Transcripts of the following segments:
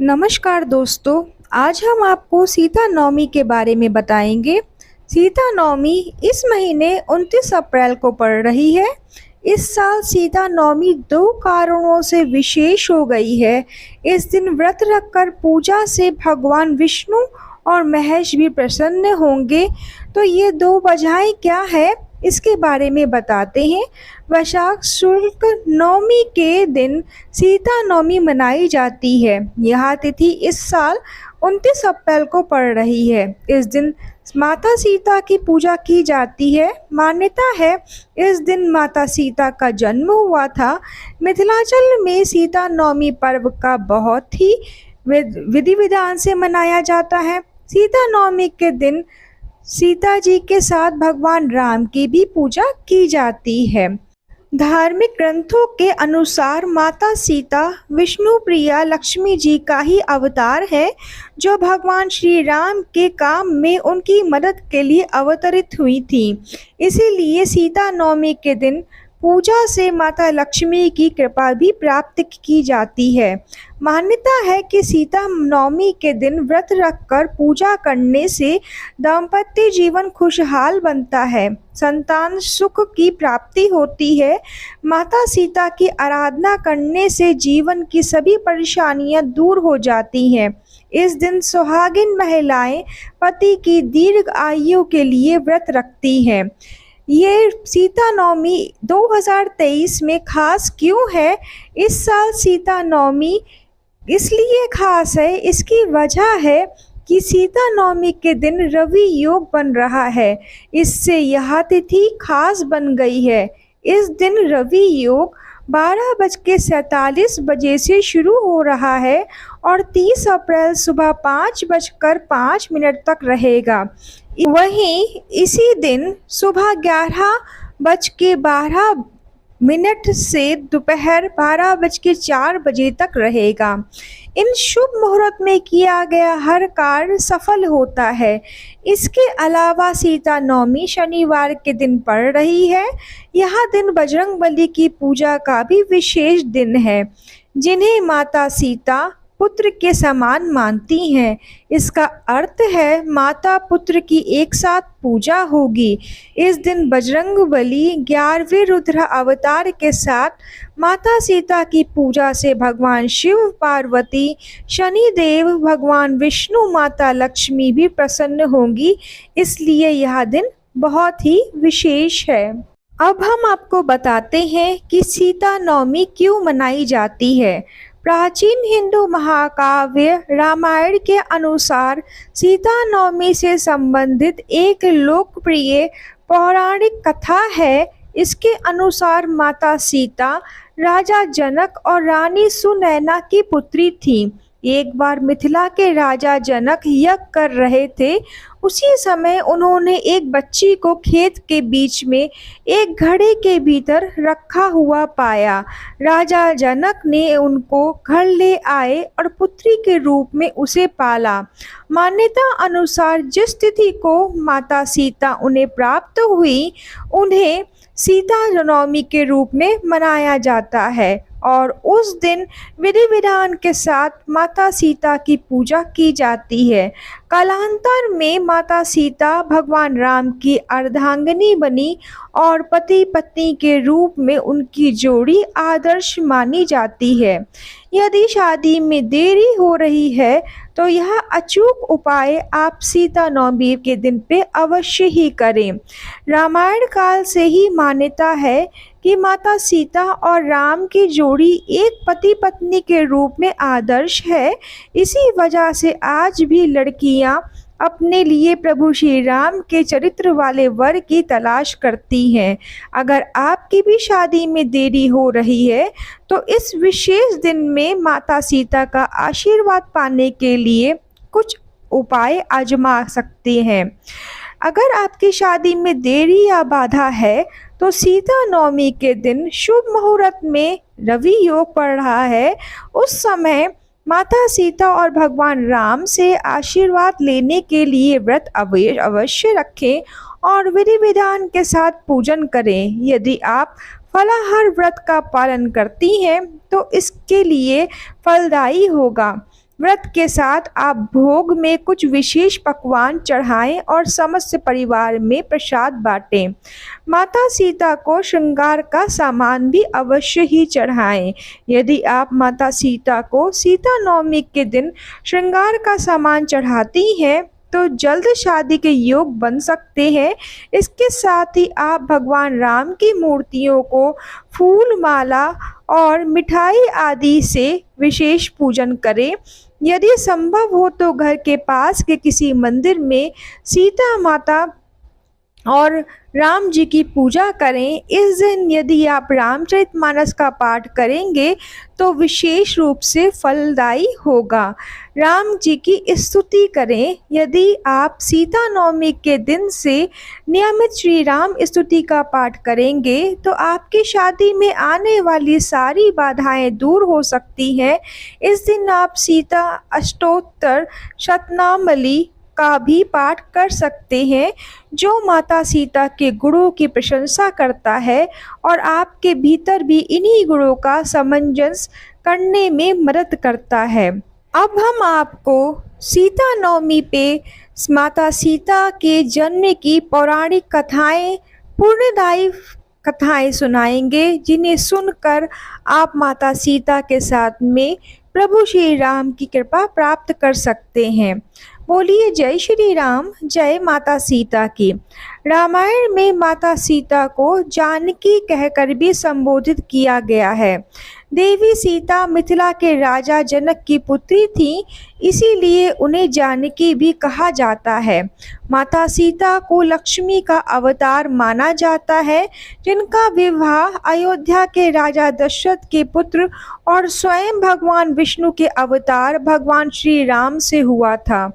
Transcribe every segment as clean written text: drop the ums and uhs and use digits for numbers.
नमस्कार दोस्तों। आज हम आपको सीता नवमी के बारे में बताएंगे। सीता नवमी इस महीने 29 अप्रैल को पड़ रही है। इस साल सीता नवमी दो कारणों से विशेष हो गई है। इस दिन व्रत रखकर पूजा से भगवान विष्णु और महेश भी प्रसन्न होंगे। तो ये दो वजहें क्या है, इसके बारे में बताते हैं। वैशाख शुक्ल नवमी के दिन सीता नवमी मनाई जाती है। यह तिथि इस साल 29 अप्रैल को पड़ रही है। इस दिन माता सीता की पूजा की जाती है। मान्यता है इस दिन माता सीता का जन्म हुआ था। मिथिलांचल में सीता नवमी पर्व का बहुत ही विधि विधान से मनाया जाता है। सीता नवमी के दिन सीता जी के साथ भगवान राम की भी पूजा की जाती है। धार्मिक ग्रंथों के अनुसार माता सीता विष्णु प्रिया लक्ष्मी जी का ही अवतार है, जो भगवान श्री राम के काम में उनकी मदद के लिए अवतरित हुई थी। इसीलिए सीता नवमी के दिन पूजा से माता लक्ष्मी की कृपा भी प्राप्त की जाती है। मान्यता है कि सीता नवमी के दिन व्रत रखकर पूजा करने से दाम्पत्य जीवन खुशहाल बनता है, संतान सुख की प्राप्ति होती है। माता सीता की आराधना करने से जीवन की सभी परेशानियां दूर हो जाती हैं। इस दिन सुहागिन महिलाएं पति की दीर्घ आयु के लिए व्रत रखती हैं। ये सीता नवमी 2023 में खास क्यों है? इस साल सीता नवमी इसलिए खास है, इसकी वजह है कि सीता नवमी के दिन रवि योग बन रहा है। इससे यह तिथि खास बन गई है। इस दिन रवि योग 12:47 से शुरू हो रहा है और 30 अप्रैल सुबह 5:05 तक रहेगा। वहीं इसी दिन सुबह 11:12 से दोपहर 12:04 तक रहेगा। इन शुभ मुहूर्त में किया गया हर कार्य सफल होता है। इसके अलावा सीता नवमी शनिवार के दिन पड़ रही है। यह दिन बजरंगबली की पूजा का भी विशेष दिन है, जिन्हें माता सीता पुत्र के समान मानती हैं। इसका अर्थ है माता पुत्र की एक साथ पूजा होगी। इस दिन बजरंगबली 11वें रुद्र अवतार के साथ माता सीता की पूजा से भगवान शिव, पार्वती, शनिदेव, भगवान विष्णु, माता लक्ष्मी भी प्रसन्न होंगी। इसलिए यह दिन बहुत ही विशेष है। अब हम आपको बताते हैं कि सीता नवमी क्यों मनाई जाती है। प्राचीन हिंदू महाकाव्य रामायण के अनुसार सीता नवमी से संबंधित एक लोकप्रिय पौराणिक कथा है। इसके अनुसार माता सीता राजा जनक और रानी सुनैना की पुत्री थी। एक बार मिथिला के राजा जनक यज्ञ कर रहे थे। उसी समय उन्होंने एक बच्ची को खेत के बीच में एक घड़े के भीतर रखा हुआ पाया। राजा जनक ने उनको घर ले आए और पुत्री के रूप में उसे पाला। मान्यता अनुसार जिस तिथि को माता सीता उन्हें प्राप्त हुई, उन्हें सीता नवमी के रूप में मनाया जाता है और उस दिन विधि विधान के साथ माता सीता की पूजा की जाती है। कालांतर में माता सीता भगवान राम की अर्धांगिनी बनी और पति पत्नी के रूप में उनकी जोड़ी आदर्श मानी जाती है। यदि शादी में देरी हो रही है तो यह अचूक उपाय आप सीता नवमी के दिन पे अवश्य ही करें। रामायण काल से ही मान्यता है कि माता सीता और राम की जोड़ी एक पति पत्नी के रूप में आदर्श है। इसी वजह से आज भी लड़कियां अपने लिए प्रभु श्री राम के चरित्र वाले वर की तलाश करती हैं। अगर आपकी भी शादी में देरी हो रही है तो इस विशेष दिन में माता सीता का आशीर्वाद पाने के लिए कुछ उपाय आजमा सकते हैं। अगर आपकी शादी में देरी या बाधा है तो सीता नवमी के दिन शुभ मुहूर्त में रवि योग पड़ रहा है। उस समय माता सीता और भगवान राम से आशीर्वाद लेने के लिए व्रत अवश्य रखें और विधि विधान के साथ पूजन करें। यदि आप फलाहार व्रत का पालन करती हैं तो इसके लिए फलदायी होगा। व्रत के साथ आप भोग में कुछ विशेष पकवान चढ़ाएं और समस्त परिवार में प्रसाद बांटें। माता सीता को श्रृंगार का सामान भी अवश्य ही चढ़ाएं। यदि आप माता सीता को सीता नवमी के दिन श्रृंगार का सामान चढ़ाती हैं तो जल्द शादी के योग बन सकते हैं। इसके साथ ही आप भगवान राम की मूर्तियों को फूल माला और मिठाई आदि से विशेष पूजन करें। यदि संभव हो तो घर के पास के किसी मंदिर में सीता माता और राम जी की पूजा करें। इस दिन यदि आप रामचरितमानस का पाठ करेंगे तो विशेष रूप से फलदायी होगा। राम जी की स्तुति करें। यदि आप सीता नवमी के दिन से नियमित श्री राम स्तुति का पाठ करेंगे तो आपकी शादी में आने वाली सारी बाधाएं दूर हो सकती हैं। इस दिन आप सीता अष्टोत्तर शतनामावली का भी पाठ कर सकते हैं, जो माता सीता के गुणों की प्रशंसा करता है और आपके भीतर भी इन्हीं गुणों का सामंजस्य करने में मदद करता है। अब हम आपको सीता नवमी पे माता सीता के जन्म की पौराणिक कथाएं, पुण्यदायी कथाएं सुनाएंगे, जिन्हें सुनकर आप माता सीता के साथ में प्रभु श्री राम की कृपा प्राप्त कर सकते हैं। बोलिए जय श्री राम, जय माता सीता की। रामायण में माता सीता को जानकी कहकर भी संबोधित किया गया है। देवी सीता मिथिला के राजा जनक की पुत्री थी, इसीलिए उन्हें जानकी भी कहा जाता है। माता सीता को लक्ष्मी का अवतार माना जाता है, जिनका विवाह अयोध्या के राजा दशरथ के पुत्र और स्वयं भगवान विष्णु के अवतार भगवान श्री राम से हुआ था।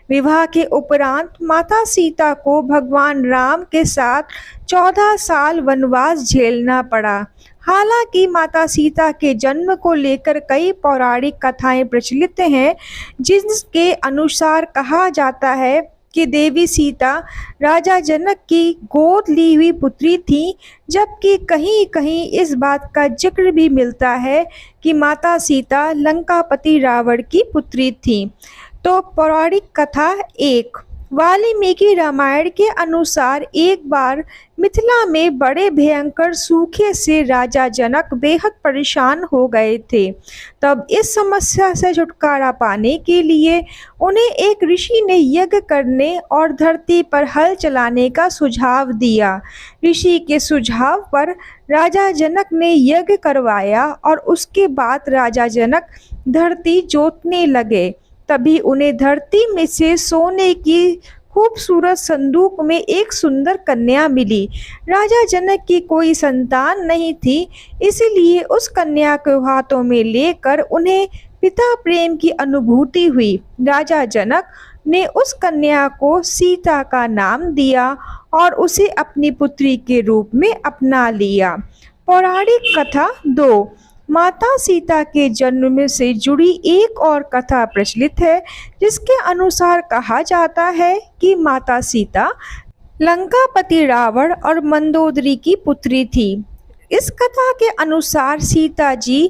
विवाह के उपरांत माता सीता को भगवान राम के साथ 14 साल वनवास झेलना पड़ा। हालांकि माता सीता के जन्म को लेकर कई पौराणिक कथाएं प्रचलित हैं, जिनके अनुसार कहा जाता है कि देवी सीता राजा जनक की गोद ली हुई पुत्री थी, जबकि कहीं कहीं इस बात का जिक्र भी मिलता है कि माता सीता लंकापति रावण की पुत्री थी। तो पौराणिक कथा 1। वाल्मीकि रामायण के अनुसार एक बार मिथिला में बड़े भयंकर सूखे से राजा जनक बेहद परेशान हो गए थे। तब इस समस्या से छुटकारा पाने के लिए उन्हें एक ऋषि ने यज्ञ करने और धरती पर हल चलाने का सुझाव दिया। ऋषि के सुझाव पर राजा जनक ने यज्ञ करवाया और उसके बाद राजा जनक धरती जोतने लगे। तभी उन्हें धरती में से सोने की खूबसूरत संदूक में एक सुंदर कन्या मिली। राजा जनक की कोई संतान नहीं थी, इसलिए उस कन्या को हाथों में लेकर उन्हें पिता प्रेम की अनुभूति हुई। राजा जनक ने उस कन्या को सीता का नाम दिया और उसे अपनी पुत्री के रूप में अपना लिया। पौराणिक कथा 2। माता सीता के जन्म से जुड़ी एक और कथा प्रचलित है, जिसके अनुसार कहा जाता है कि माता सीता लंकापति रावण और मंदोदरी की पुत्री थी। इस कथा के अनुसार सीता जी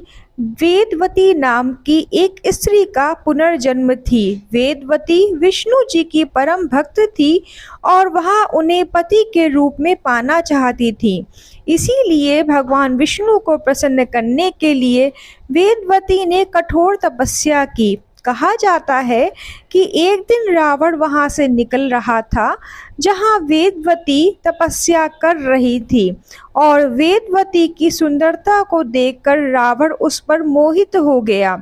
वेदवती नाम की एक स्त्री का पुनर्जन्म थी। वेदवती विष्णु जी की परम भक्त थी और वह उन्हें पति के रूप में पाना चाहती थी। इसीलिए भगवान विष्णु को प्रसन्न करने के लिए वेदवती ने कठोर तपस्या की। कहा जाता है कि एक दिन रावण वहां से निकल रहा था जहां वेदवती तपस्या कर रही थी और वेदवती की सुंदरता को देखकर रावण उस पर मोहित हो गया।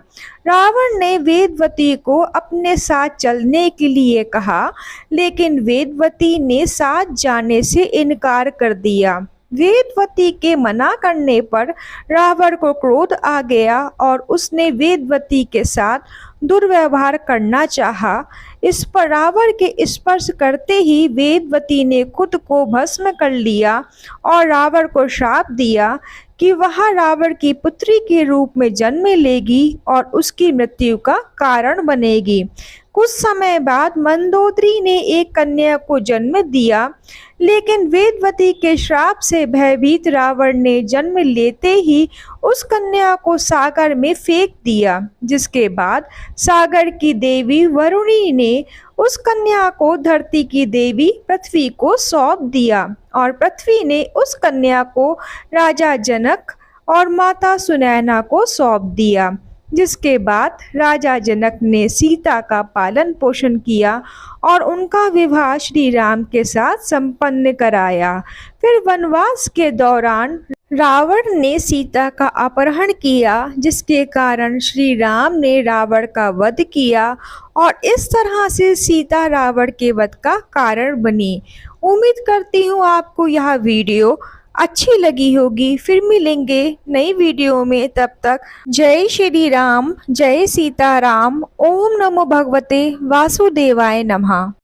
रावण ने वेदवती को अपने साथ चलने के लिए कहा, लेकिन वेदवती ने साथ जाने से इनकार कर दिया। वेदवती के मना करने पर रावण को क्रोध आ गया और उसने वेदवती के साथ दुर्व्यवहार करना चाहा। इस पर रावण के स्पर्श करते ही वेदवती ने खुद को भस्म कर लिया और रावण को श्राप दिया कि वह रावण की पुत्री के रूप में जन्म लेगी और उसकी मृत्यु का कारण बनेगी। कुछ समय बाद मंदोदरी ने एक कन्या को जन्म दिया, लेकिन वेदवती के श्राप से भयभीत रावण ने जन्म लेते ही उस कन्या को सागर में फेंक दिया, जिसके बाद सागर की देवी वरुणी ने उस कन्या को धरती की देवी पृथ्वी को सौंप दिया और पृथ्वी ने उस कन्या को राजा जनक और माता सुनैना को सौंप दिया, जिसके बाद राजा जनक ने सीता का पालन पोषण किया और उनका विवाह श्री राम के साथ संपन्न कराया। फिर वनवास के दौरान रावण ने सीता का अपहरण किया, जिसके कारण श्री राम ने रावण का वध किया और इस तरह से सीता रावण के वध का कारण बनी। उम्मीद करती हूँ आपको यह वीडियो अच्छी लगी होगी। फिर मिलेंगे नई वीडियो में, तब तक जय श्री राम, जय सीताराम। ओम नमो भगवते वासुदेवाय नमः।